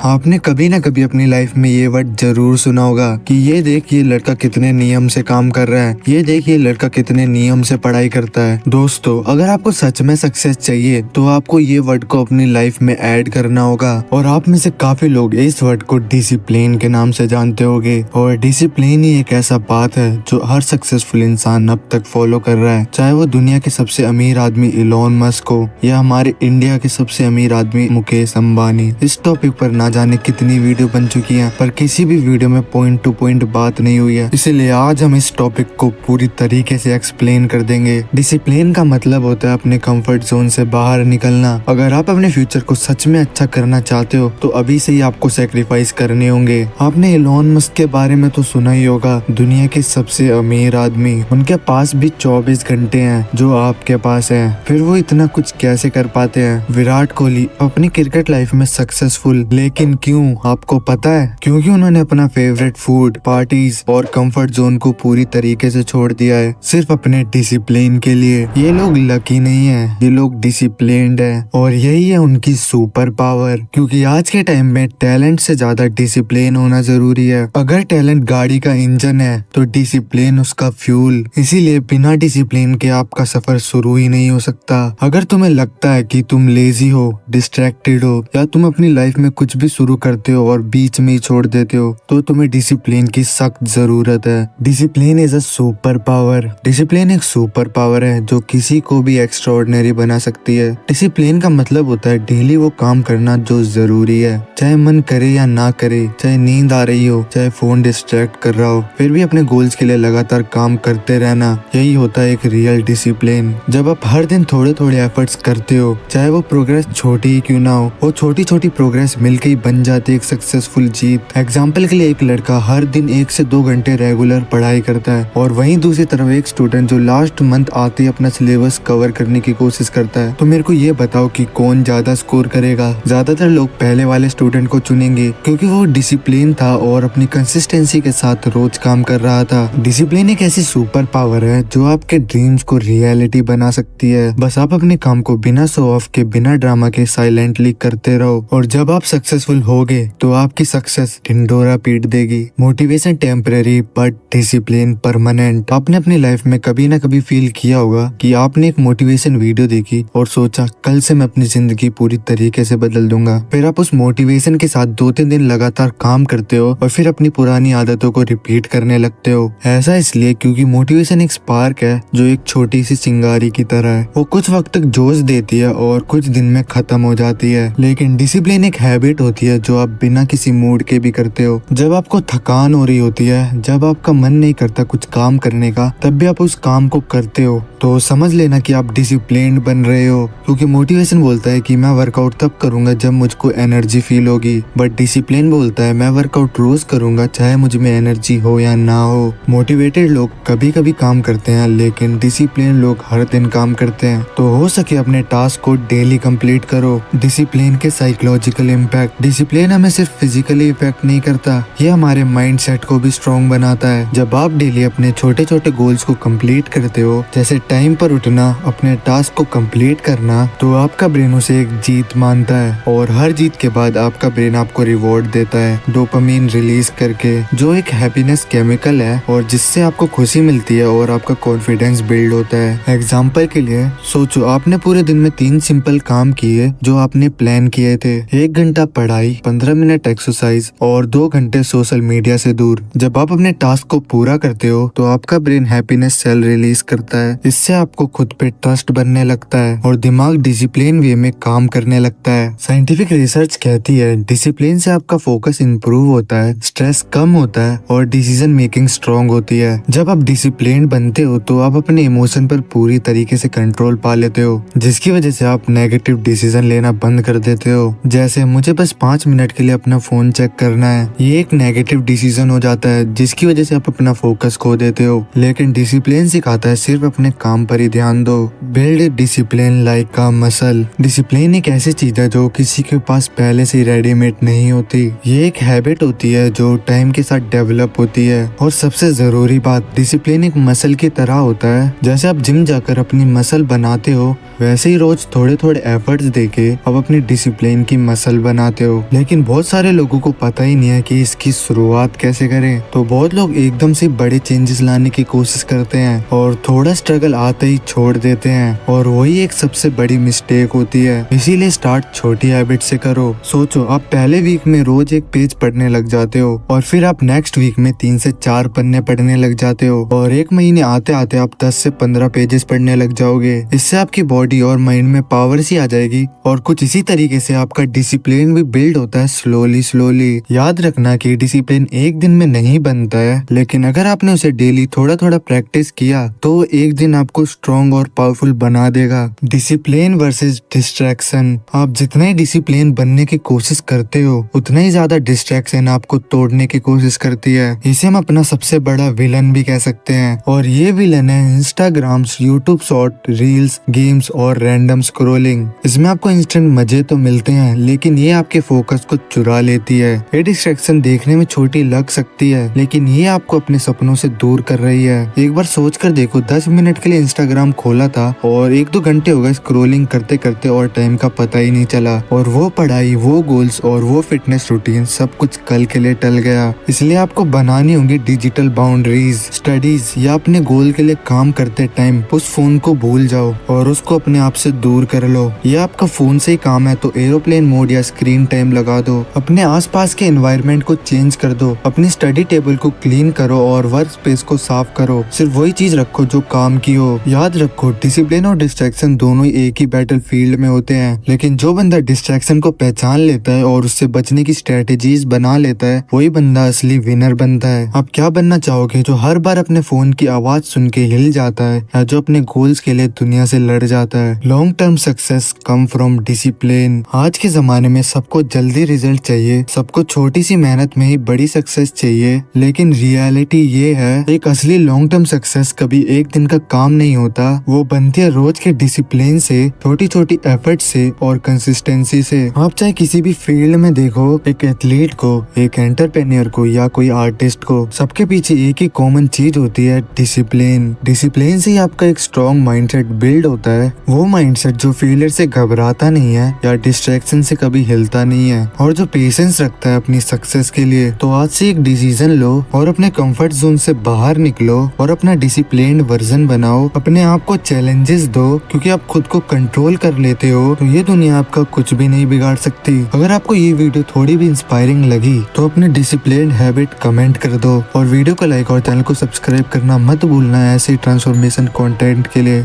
आपने कभी ना कभी अपनी लाइफ में ये वर्ड जरूर सुना होगा कि ये देख ये लड़का कितने नियम से काम कर रहा है, ये देख ये लड़का कितने नियम से पढ़ाई करता है। दोस्तों, अगर आपको सच में सक्सेस चाहिए तो आपको ये वर्ड को अपनी लाइफ में ऐड करना होगा। और आप में से काफी लोग इस वर्ड को डिसिप्लिन के नाम से जानते होंगे। और डिसिप्लिन ही एक ऐसा बात है जो हर सक्सेसफुल इंसान अब तक फॉलो कर रहा है, चाहे वो दुनिया के सबसे अमीर आदमी इलॉन मस्क हो या हमारे इंडिया के सबसे अमीर आदमी मुकेश अंबानी। इस टॉपिक पर ना जाने कितनी वीडियो बन चुकी हैं, पर किसी भी वीडियो में पॉइंट टू पॉइंट बात नहीं हुई है। इसीलिए आज हम इस टॉपिक को पूरी तरीके से एक्सप्लेन कर देंगे। डिसिप्लिन का मतलब होता है अपने कंफर्ट जोन से बाहर निकलना। अगर आप अपने फ्यूचर को सच में अच्छा करना चाहते हो तो अभी से ही आपको सेक्रीफाइस करने होंगे। आपने इलॉन मस्क के बारे में तो सुना ही होगा, दुनिया के सबसे अमीर आदमी। उनके पास भी 24 घंटे हैं जो आपके पास है, फिर वो इतना कुछ कैसे कर पाते हैं। विराट कोहली अपनी क्रिकेट लाइफ में सक्सेसफुल, लेकिन क्यों आपको पता है? क्योंकि उन्होंने अपना फेवरेट फूड, पार्टीज और कंफर्ट जोन को पूरी तरीके से छोड़ दिया है सिर्फ अपने डिसिप्लिन के लिए। ये लोग लकी नहीं है, ये लोग डिसिप्लिन्ड है और यही है उनकी सुपर पावर। क्योंकि आज के टाइम में टैलेंट से ज्यादा डिसिप्लिन होना जरूरी है। अगर टैलेंट गाड़ी का इंजन है तो डिसिप्लिन उसका फ्यूल। इसीलिए बिना डिसिप्लिन के आपका सफर शुरू ही नहीं हो सकता। अगर तुम्हें लगता है कि तुम लेजी हो, डिस्ट्रैक्टेड हो या तुम अपनी लाइफ में कुछ भी शुरू करते हो और बीच में ही छोड़ देते हो तो तुम्हें डिसिप्लिन की सख्त जरूरत है। Discipline is a super power. Discipline एक सुपर पावर है जो किसी को भी एक्स्ट्राऑर्डिनरी बना सकती है। डिसिप्लिन का मतलब होता है डेली वो काम करना जो जरूरी है, चाहे मन करे या ना करे, चाहे नींद आ रही हो, चाहे फोन डिस्ट्रैक्ट कर रहा हो, फिर भी अपने गोल्स के लिए लगातार काम करते रहना। यही होता है एक रियल डिसिप्लिन। जब आप हर दिन थोड़े थोड़े एफर्ट्स करते हो, चाहे वो प्रोग्रेस छोटी ही क्यों ना हो, वो छोटी छोटी प्रोग्रेस मिलकर ही बन जाती है एक सक्सेसफुल जीत। एग्जाम्पल के लिए एक लड़का हर दिन 1 से 2 घंटे रेगुलर पढ़ाई करता है और वहीं दूसरी तरफ एक स्टूडेंट जो लास्ट मंथ आते ही अपना सिलेबस कवर करने की कोशिश करता है। तो मेरे को ये बताओ कि कौन ज्यादा स्कोर करेगा? ज्यादातर लोग पहले वाले स्टूडेंट को चुनेंगे क्योंकि वो डिसिप्लिन था और अपनी कंसिस्टेंसी के साथ रोज काम कर रहा था। डिसिप्लिन एक ऐसी सुपर पावर है जो आपके ड्रीम्स को रियलिटी बना सकती है। बस आप अपने काम को बिना शो ऑफ के, बिना ड्रामा के साइलेंटली करते रहो और जब आप सक्सेसफुल होगे तो आपकी सक्सेस ढिंढोरा पीट देगी। Motivation temporary but discipline permanent. आपने अपनी लाइफ में कभी ना कभी फील किया होगा कि आपने एक मोटिवेशन वीडियो देखी और सोचा कल से मैं अपनी जिंदगी पूरी तरीके से बदल दूंगा। फिर आप उस मोटिवेशन के साथ 2-3 दिन लगातार काम करते हो और फिर अपनी पुरानी आदतों को रिपीट करने लगते हो। ऐसा इसलिए क्योंकि मोटिवेशन एक स्पार्क है जो एक छोटी सी चिंगारी की तरह है। वो कुछ वक्त तक जोश देती है और कुछ दिन में खत्म हो जाती है। लेकिन डिसिप्लिन एक हैबिट होती है जो आप बिना किसी मूड के भी करते हो। जब आपको थकान हो रही होती है, जब आपका मन नहीं करता कुछ काम करने का, तब भी आप उस काम को करते हो, तो समझ लेना कि आप डिसिप्लिन्ड बन रहे हो। क्योंकि मोटिवेशन बोलता है कि मैं वर्कआउट तब करूंगा जब मुझको एनर्जी फील होगी, बट डिसिप्लिन बोलता है मैं वर्कआउट रोज करूंगा चाहे मुझ में एनर्जी हो या ना हो। मोटिवेटेड लोग कभी कभी काम करते हैं लेकिन डिसिप्लिन लोग हर दिन काम करते हैं। तो हो सके अपने टास्क को डेली कंप्लीट करो। डिसिप्लिन के साइकोलॉजिकल इम्पैक्ट। डिसिप्लिन हमें सिर्फ फिजिकली इफेक्ट नहीं करता, ये हमारे माइंडसेट को भी स्ट्रॉन्ग बनाता है। जब आप डेली अपने छोटे छोटे गोल्स को कंप्लीट करते हो, जैसे टाइम पर उठना, अपने टास्क को कंप्लीट करना, तो आपका ब्रेन उसे एक जीत मानता है और हर जीत के बाद आपका ब्रेन आपको रिवॉर्ड देता है डोपामिन रिलीज करके, जो एक हैप्पीनेस केमिकल है और जिससे आपको खुशी मिलती है और आपका कॉन्फिडेंस बिल्ड होता है। एग्जाम्पल के लिए सोचो आपने पूरे दिन में 3 सिंपल काम किए जो आपने प्लान किए थे। 1 घंटा पढ़ाई, 15 मिनट एक्सरसाइज और 2 घंटे सोशल मीडिया से दूर। जब आप अपने टास्क को पूरा करते हो तो आपका ब्रेन हैप्पीनेस सेल रिलीज करता है। इससे आपको खुद पे ट्रस्ट बनने लगता है और दिमाग डिसिप्लिन वे में काम करने लगता है। साइंटिफिक रिसर्च कहती है डिसिप्लिन से आपका फोकस इंप्रूव होता है, स्ट्रेस कम होता है और डिसीजन मेकिंग स्ट्रॉन्ग होती है। जब आप डिसिप्लिन बनते हो तो आप अपने इमोशन पर पूरी तरीके से कंट्रोल पा लेते हो, जिसकी वजह से आप नेगेटिव डिसीजन लेना बंद कर देते हो। जैसे मुझे बस 5 मिनट के लिए अपना फोन चेक करना है, ये एक नेगेटिव डिसीजन हो जाता है जिसकी वजह से आप अपना फोकस खो देते हो। लेकिन डिसिप्लिन सिखाता है सिर्फ अपने काम पर ही ध्यान दो। Build discipline like a muscle. Discipline एक ऐसी चीज है जो किसी के पास पहले से रेडीमेड नहीं होती, ये एक हैबिट होती है जो टाइम के साथ डेवलप होती है। और सबसे जरूरी बात, डिसिप्लिन एक मसल की तरह होता है। जैसे आप जिम जाकर अपनी मसल बनाते हो, वैसे ही रोज थोड़े थोड़े एफर्ट्स देके आप अपनी डिसिप्लिन की मसल बनाते हो। हो, लेकिन बहुत सारे लोगों को पता ही नहीं है कि इसकी शुरुआत कैसे करें। तो बहुत लोग एकदम से बड़े चेंजेस लाने की कोशिश करते हैं और थोड़ा स्ट्रगल आते ही छोड़ देते हैं, और वही एक सबसे बड़ी मिस्टेक होती है। इसीलिए स्टार्ट छोटी हैबिट से करो। सोचो, आप पहले वीक में रोज एक पेज पढ़ने लग जाते हो, और फिर आप नेक्स्ट वीक में 3 से 4 पन्ने पढ़ने लग जाते हो, और एक महीने आते आते आप 10 से 15 पेजेस पढ़ने लग जाओगे। इससे आपकी बॉडी और माइंड में पावर सी आ जाएगी, और कुछ इसी तरीके से आपका डिसिप्लिन भी बिल्ड होता है स्लोली स्लोली। याद रखना कि डिसिप्लिन एक दिन में नहीं बनता है, लेकिन अगर आपने उसे डेली थोड़ा थोड़ा प्रैक्टिस किया तो एक दिन आपको स्ट्रॉन्ग और पावरफुल बना देगा। Discipline versus distraction. आप जितना ही डिसिप्लिन बनने की कोशिश करते हो, उतना ही ज्यादा डिस्ट्रैक्शन आपको तोड़ने की कोशिश करती है। इसे हम अपना सबसे बड़ा विलन भी कह सकते हैं, और ये विलन है Instagram, YouTube short, reels, games और रैंडम स्क्रोलिंग। इसमें आपको इंस्टेंट मजे तो मिलते हैं, लेकिन ये आपके फोकस को चुरा लेती है। ये डिस्ट्रैक्शन देखने में छोटी लग सकती है, लेकिन ये आपको अपने सपनों से दूर कर रही है। एक बार सोच कर देखो, 10 मिनट के लिए इंस्टाग्राम खोला था और 1-2 घंटे हो गए स्क्रोलिंग करते करते, और टाइम का पता ही नहीं चला। और वो पढ़ाई, वो गोल्स और वो फिटनेस रूटीन सब कुछ कल के लिए टल गया। इसलिए आपको बनानी होंगी डिजिटल बाउंड्रीज। स्टडीज या अपने गोल के लिए काम करते टाइम उस फोन को भूल जाओ और उसको अपने आप से दूर कर लो। ये आपका फोन से ही काम है तो एरोप्लेन मोड या स्क्रीन टाइम लगा दो। अपने आसपास के एनवायरनमेंट को चेंज कर दो। अपनी स्टडी टेबल को क्लीन करो और वर्क स्पेस को साफ करो। सिर्फ वही चीज रखो जो काम की हो। याद रखो, डिसिप्लिन और डिस्ट्रैक्शन दोनों ही एक ही बैटल फील्ड में होते हैं, लेकिन जो बंदा डिस्ट्रैक्शन को पहचान लेता है और उससे बचने की स्ट्रेटेजीज बना लेता है, वही बंदा असली विनर बनता है। आप क्या बनना चाहोगे? जो हर बार अपने फोन की आवाज सुन के हिल जाता है, या जो अपने गोल्स के लिए दुनिया से लड़ जाता है? Long term success come from discipline. आज के जमाने में सबको जल्दी रिजल्ट चाहिए, सबको छोटी सी मेहनत में ही बड़ी सक्सेस चाहिए, लेकिन रियलिटी ये है, एक असली लॉन्ग टर्म सक्सेस कभी एक दिन का काम नहीं होता। वो बनती है रोज के डिसिप्लिन से, छोटी छोटी एफर्ट से और कंसिस्टेंसी से। आप चाहे किसी भी फील्ड में देखो, एक एथलीट को, एक एंटरप्रेन्योर को या कोई आर्टिस्ट को, सबके पीछे एक ही कॉमन चीज होती है, डिसिप्लिन। डिसिप्लिन से ही आपका एक स्ट्रॉन्ग माइंडसेट बिल्ड होता है। वो माइंडसेट जो फेलियर से घबराता नहीं है या डिस्ट्रैक्शन से कभी हिलता नहीं है, और जो पेशेंस रखता है अपनी सक्सेस के लिए। तो आज से एक डिसीजन लो और अपने कंफर्ट जोन से बाहर निकलो और अपना डिसिप्लिन्ड वर्जन बनाओ। अपने आप को चैलेंजेस दो, क्योंकि आप खुद को कंट्रोल कर लेते हो तो ये दुनिया आपका कुछ भी नहीं बिगाड़ सकती। अगर आपको ये वीडियो थोड़ी भी इंस्पायरिंग लगी तो अपने डिसिप्लिन हैबिट कमेंट कर दो, और वीडियो को लाइक और चैनल को सब्सक्राइब करना मत भूलना ऐसे ट्रांसफॉर्मेशन कंटेंट के लिए।